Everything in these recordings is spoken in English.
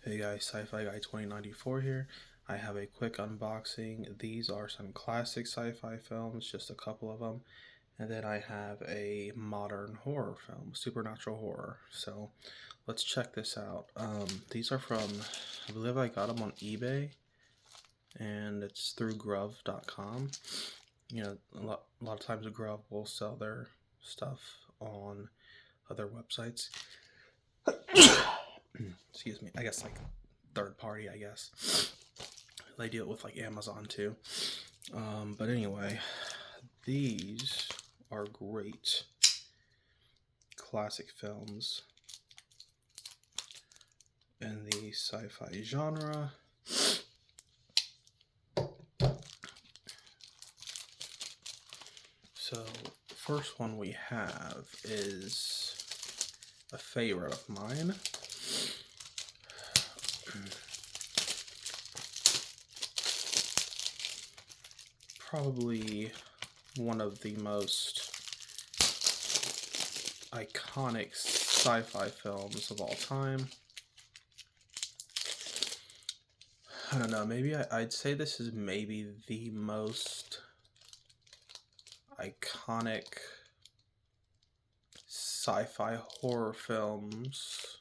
Hey guys, Sci-Fi Guy 2094 here. I have a quick unboxing. These are some classic sci-fi films, just a couple of them. And then I have a modern horror film, supernatural horror. So let's check this out. These are from, I believe I got them on eBay, and it's through grub.com. You know, a lot of times Grub will sell their stuff on other websites. Excuse me, I guess like third party, I guess. They deal with like Amazon too. But anyway, these are great classic films in the sci-fi genre. So the first one we have is a favorite of mine. Probably one of the most iconic sci-fi films of all time. I don't know, maybe I'd say this is maybe the most iconic sci-fi horror films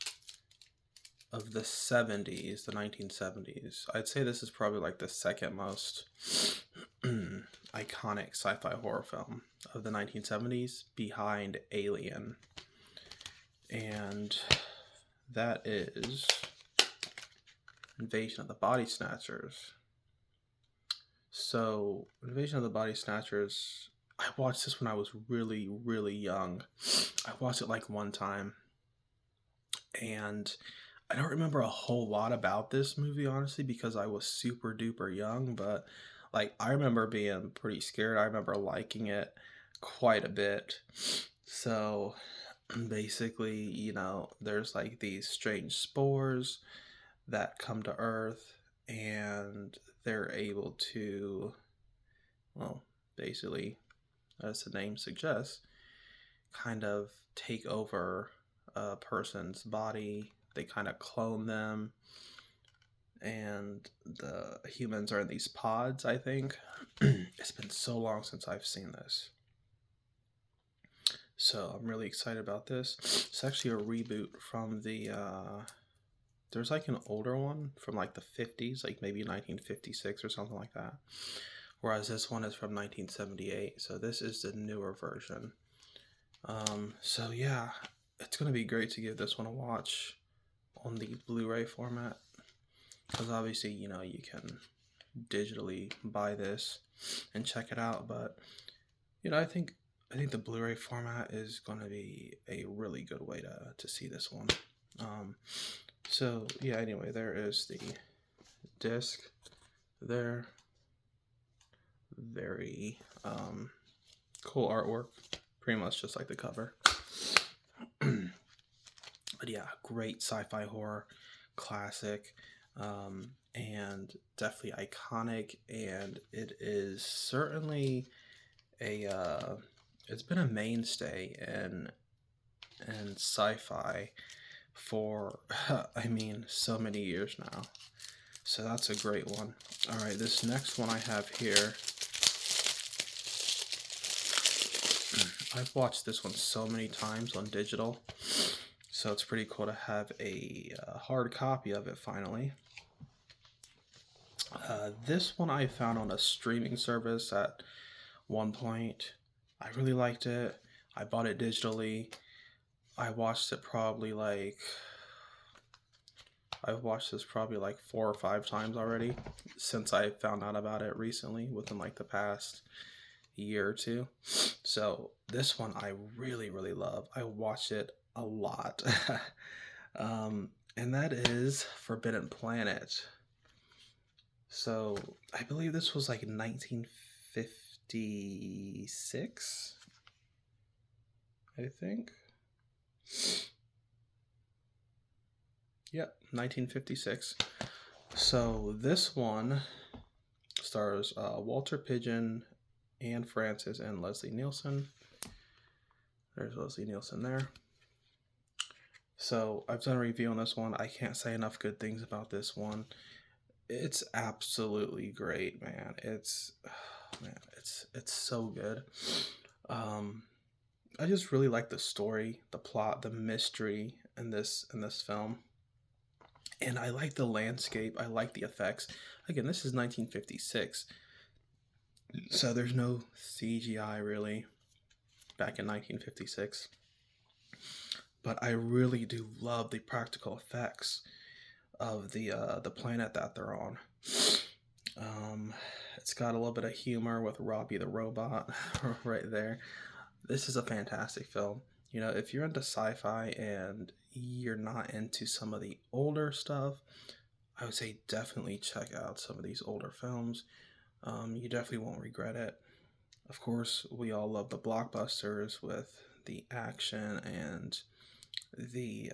of the 70s, the 1970s. I'd say this is probably like the second most iconic sci-fi horror film of the 1970s, behind Alien. And that is Invasion of the Body Snatchers. So, Invasion of the Body Snatchers, I watched this when I was really, really young. I watched it like one time, and I don't remember a whole lot about this movie, honestly, because I was super duper young, but like I remember being pretty scared. I remember liking it quite a bit. So basically, there's like these strange spores that come to Earth, and they're able to, well, basically, as the name suggests, kind of take over a person's body. They kind of clone them, and the humans are in these pods, I think. It's been so long since I've seen this. So I'm really excited about this. It's actually a reboot from there's like an older one from like the 50s, like maybe 1956 or something like that. Whereas this one is from 1978. So this is the newer version. So yeah, it's going to be great to give this one a watch on the Blu-ray format. Because obviously, you can digitally buy this and check it out. But, I think the Blu-ray format is going to be a really good way to see this one. So yeah, anyway, there is the disc there. Very cool artwork, pretty much just like the cover. But yeah, great sci-fi horror classic, and definitely iconic, and it is certainly it's been a mainstay in sci-fi for I mean so many years now. So that's a great one. All right, this next one I have here, I've watched this one so many times on digital, so it's pretty cool to have a hard copy of it finally. This one I found on a streaming service at one point. I really liked it. I bought it digitally. I've watched this probably like 4 or 5 times already since I found out about it recently, within like the past year or two. So this one I really, really love. I watch it a lot. And that is Forbidden Planet. So I believe this was like 1956, I think. Yep, 1956. So this one stars Walter Pidgeon, Anne Francis, and Leslie Nielsen. There's Leslie Nielsen there. So I've done a review on this one. I can't say enough good things about this one. It's absolutely great, man. It's man, it's so good. Um, I just really like the story, the plot, the mystery in this film. And I like the landscape. I like the effects. Again, this is 1956, so there's no CGI really back in 1956. But I really do love the practical effects of the planet that they're on. Um, it's got a little bit of humor with Robbie the robot right there. This is a fantastic film. If you're into sci-fi and you're not into some of the older stuff, I would say definitely check out some of these older films. You definitely won't regret it. Of course, we all love the blockbusters with the action and the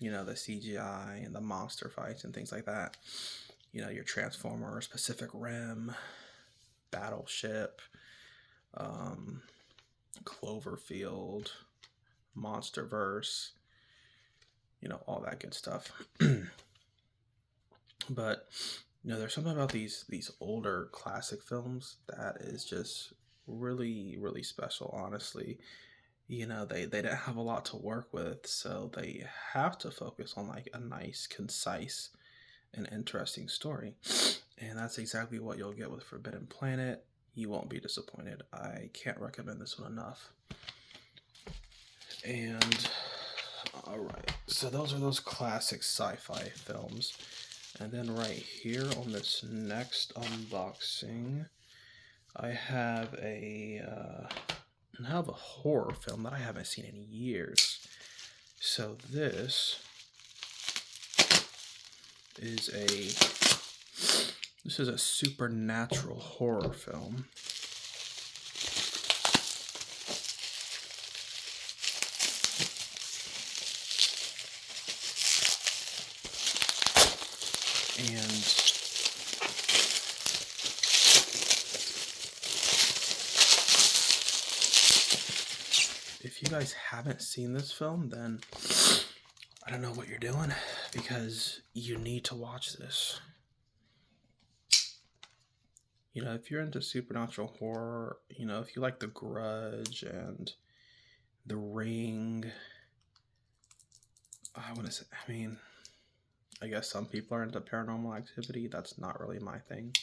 CGI and the monster fights and things like that. Your Transformers, Pacific Rim, Battleship, um, Cloverfield, Monsterverse, all that good stuff. But there's something about these older classic films that is just really, really special, honestly. They didn't have a lot to work with, so they have to focus on like a nice, concise, and interesting story. And that's exactly what you'll get with Forbidden Planet. You won't be disappointed. I can't recommend this one enough. And all right, so those are those classic sci-fi films. And then right here on this next unboxing, I have a horror film that I haven't seen in years. So this is a supernatural horror film. And if you guys haven't seen this film, then I don't know what you're doing, because you need to watch this. If you're into supernatural horror, if you like The Grudge and The Ring, I guess some people are into paranormal activity. That's not really my thing.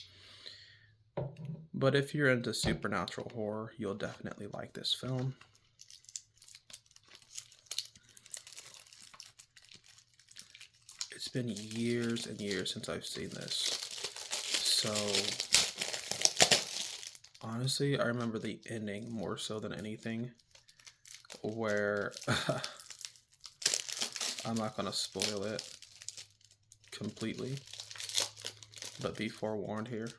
But if you're into supernatural horror, you'll definitely like this film. It's been years and years since I've seen this. So, honestly, I remember the ending more so than anything, where I'm not going to spoil it completely, but be forewarned here.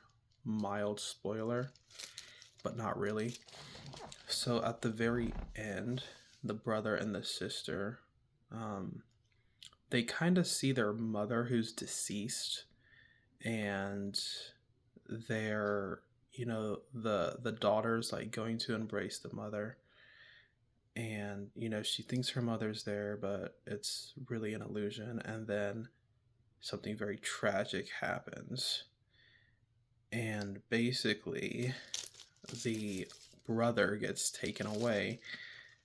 Mild spoiler, but not really. So at the very end, the brother and the sister, they kind of see their mother who's deceased, and they're, the daughter's like going to embrace the mother, and she thinks her mother's there, but it's really an illusion. And then something very tragic happens, and basically the brother gets taken away,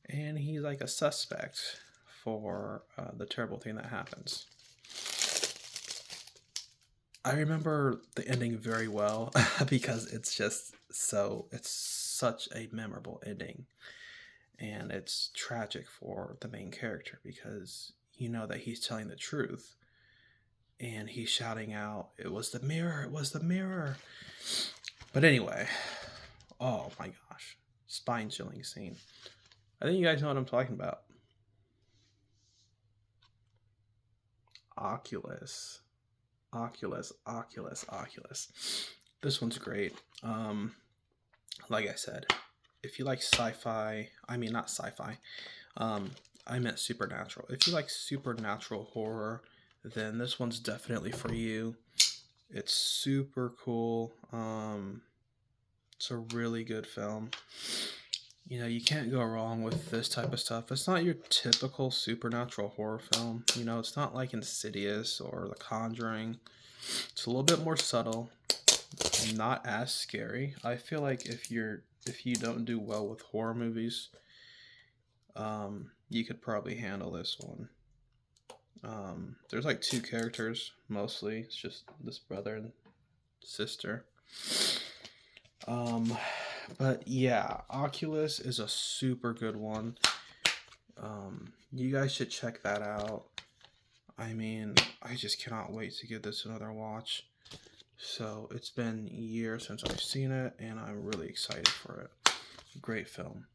and he's like a suspect for the terrible thing that happens. I remember the ending very well because it's such a memorable ending. And it's tragic for the main character, because that he's telling the truth. And he's shouting out, "It was the mirror, it was the mirror." But anyway, oh my gosh, spine-chilling scene. I think you guys know what I'm talking about. Oculus. This one's great. Like I said, if you like sci-fi, not sci-fi, I meant supernatural. If you like supernatural horror, then this one's definitely for you. It's super cool. It's a really good film. You know, you can't go wrong with this type of stuff. It's not your typical supernatural horror film. You know, it's not like Insidious or The Conjuring. It's a little bit more subtle, not as scary. I feel like if you don't do well with horror movies, you could probably handle this one. There's like two characters mostly. It's just this brother and sister. Um, but yeah, Oculus is a super good one. You guys should check that out. I mean, I just cannot wait to give this another watch. So it's been years since I've seen it, and I'm really excited for it. Great film.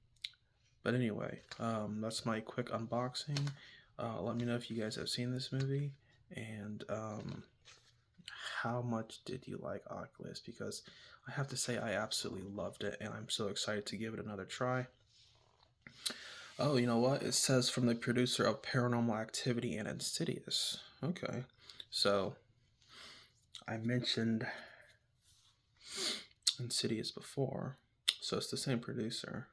But anyway, that's my quick unboxing. Let me know if you guys have seen this movie, and how much did you like Oculus? Because I have to say I absolutely loved it, and I'm so excited to give it another try. Oh, you know what? It says from the producer of Paranormal Activity and Insidious. Okay. So, I mentioned Insidious before, so it's the same producer.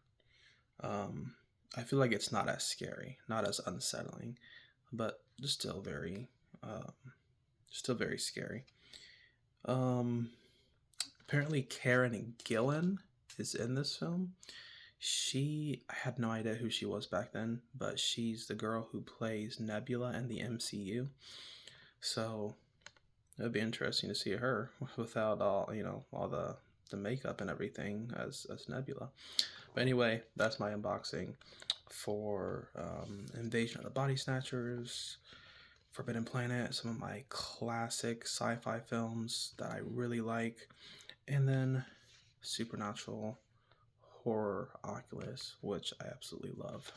I feel like it's not as scary, not as unsettling, but um, still very scary. Um, Apparently, Karen Gillan is in this film. I had no idea who she was back then, but she's the girl who plays Nebula in the MCU. So it'd be interesting to see her without all the makeup and everything as Nebula. But anyway, that's my unboxing for Invasion of the Body Snatchers, Forbidden Planet, some of my classic sci-fi films that I really like, and then Supernatural horror Oculus, which I absolutely love.